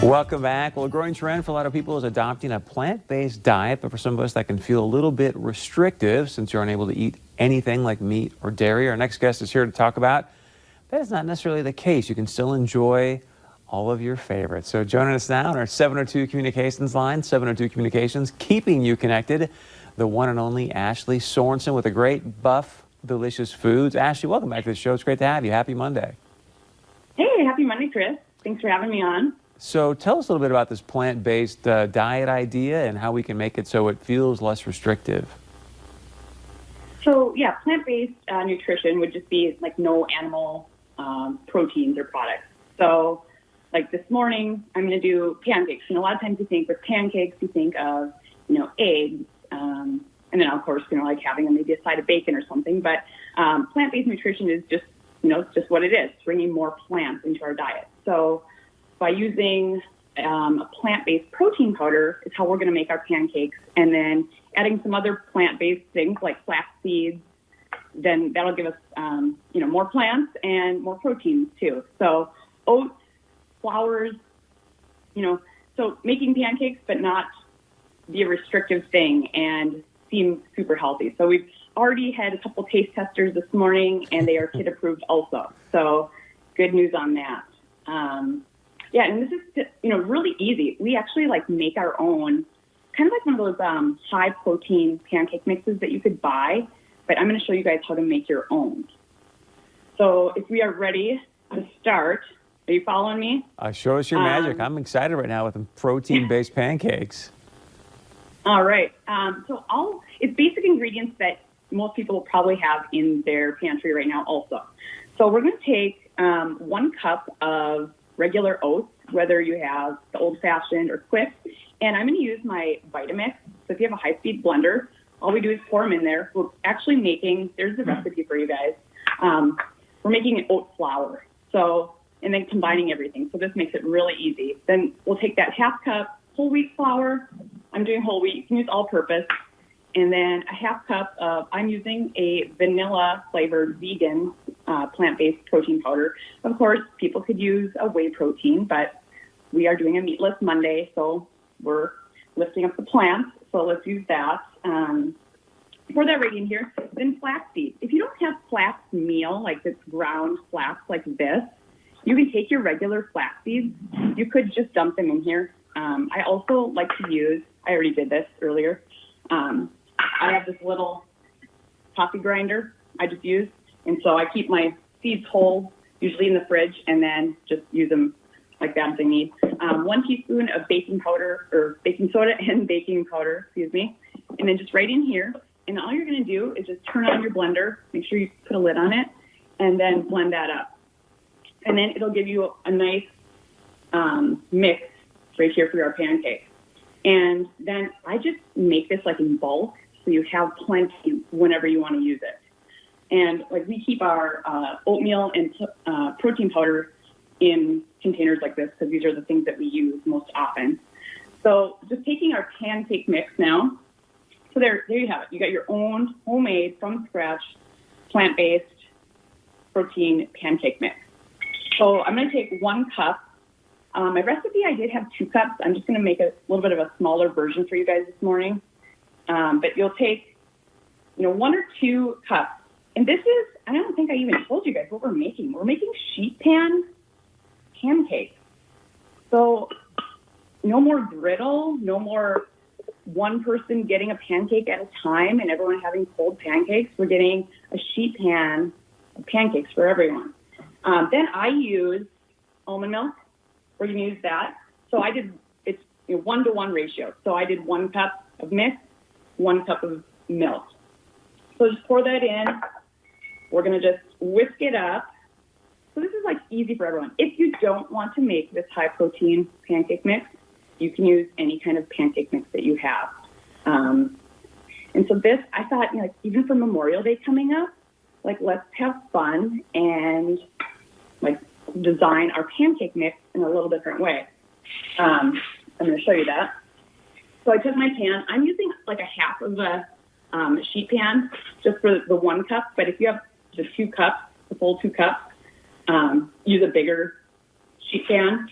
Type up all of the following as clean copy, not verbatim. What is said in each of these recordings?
Welcome back. Well, a growing trend for a lot of people is adopting a plant-based diet, but for some of us that can feel a little bit restrictive since you're unable to eat anything like meat or dairy. Our next guest is here to talk about that is not necessarily the case. You can still enjoy all of your favorites. So joining us now on our 702 Communications line, 702 Communications, keeping you connected, the one and only Ashley Sorensen with a great buff, delicious foods. Ashley, welcome back to the show. It's great to have you. Happy Monday. Hey, happy Monday, Chris. Thanks for having me on. So tell us a little bit about this plant-based diet idea and how we can make it so it feels less restrictive. So yeah, plant-based nutrition would just be like no animal proteins or products. So like this morning, I'm going to do pancakes. And a lot of times you think with pancakes, you think of, eggs. And then of course, like having maybe a side of bacon or something. But plant-based nutrition is just, it's just what it is, bringing more plants into our diet. So by using a plant-based protein powder is how we're going to make our pancakes, and then adding some other plant-based things like flax seeds, then that'll give us, more plants and more proteins too. So oats, flours, so making pancakes, but not be a restrictive thing and seem super healthy. So we've already had a couple taste testers this morning, and they are kid approved also. So good news on that. Yeah, and this is, really easy. We actually make our own, kind of like one of those high protein pancake mixes that you could buy, but I'm going to show you guys how to make your own. So if we are ready to start, are you following me? Show us your magic. I'm excited right now with the protein-based pancakes. All right. It's basic ingredients that most people will probably have in their pantry right now also. So we're going to take 1 cup of regular oats, whether you have the old-fashioned or quick, and I'm going to use my Vitamix. So if you have a high-speed blender, all we do is pour them in there. We're actually there's the recipe for you guys. We're making an oat flour, and then combining everything. So this makes it really easy. Then we'll take that 1/2 cup whole wheat flour. I'm doing whole wheat. You can use all-purpose. And then a 1/2 cup of, I'm using a vanilla-flavored vegan plant-based protein powder. Of course, people could use a whey protein, but we are doing a Meatless Monday, so we're lifting up the plants. So let's use that. Pour that right in here. Then flax seeds. If you don't have flax meal, like this ground flax like this, you can take your regular flax seeds. You could just dump them in here. I also like to use, I already did this earlier, I have this little coffee grinder I just use, and so I keep my seeds whole, usually in the fridge, and then just use them like that if I need. 1 teaspoon of baking powder, or baking soda and baking powder, and then just right in here. And all you're going to do is just turn on your blender, make sure you put a lid on it, and then blend that up. And then it'll give you a nice mix right here for our pancakes. And then I just make this in bulk, so you have plenty whenever you want to use it. And we keep our oatmeal and protein powder in containers like this, because these are the things that we use most often. So just taking our pancake mix now. So there you have it. You got your own homemade, from scratch, plant-based protein pancake mix. So I'm going to take 1 cup. My recipe, I did have 2 cups. I'm just going to make a little bit of a smaller version for you guys this morning. But you'll take, 1 or 2 cups. And this is, I don't think I even told you guys what we're making. We're making sheet pan pancakes. So no more griddle, no more one person getting a pancake at a time and everyone having cold pancakes. We're getting a sheet pan of pancakes for everyone. Then I use almond milk. We're going to use that. So it's a 1-to-1 ratio. So I did 1 cup of mix, 1 cup of milk. So just pour that in. We're going to just whisk it up. So this is easy for everyone. If you don't want to make this high protein pancake mix, you can use any kind of pancake mix that you have. And so this, I thought, even for Memorial Day coming up, let's have fun and design our pancake mix in a little different way. I'm going to show you that. So I took my pan. I'm using 1/2 of a sheet pan just for the 1 cup. But if you have the 2 cups, the full 2 cups, use a bigger sheet pan.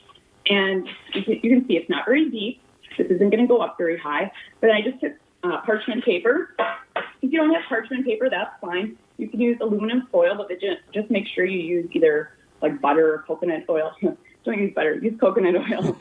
And you can see it's not very deep. This isn't going to go up very high. But then I just took parchment paper. If you don't have parchment paper, that's fine. You can use aluminum foil, but just make sure you use either like butter or coconut oil. Don't use butter, use coconut oil,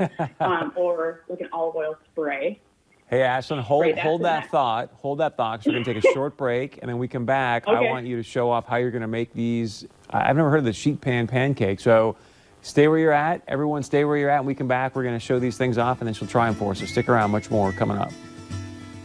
or like an olive oil spray. Hey, Ashlyn, hold that thought. Hold that thought, because we're going to take a short break, and then we come back. Okay. I want you to show off how you're going to make these. I've never heard of the sheet pan pancake, so stay where you're at. Everyone stay where you're at. When we come back, we're going to show these things off, and then she'll try them for us. So stick around, much more coming up.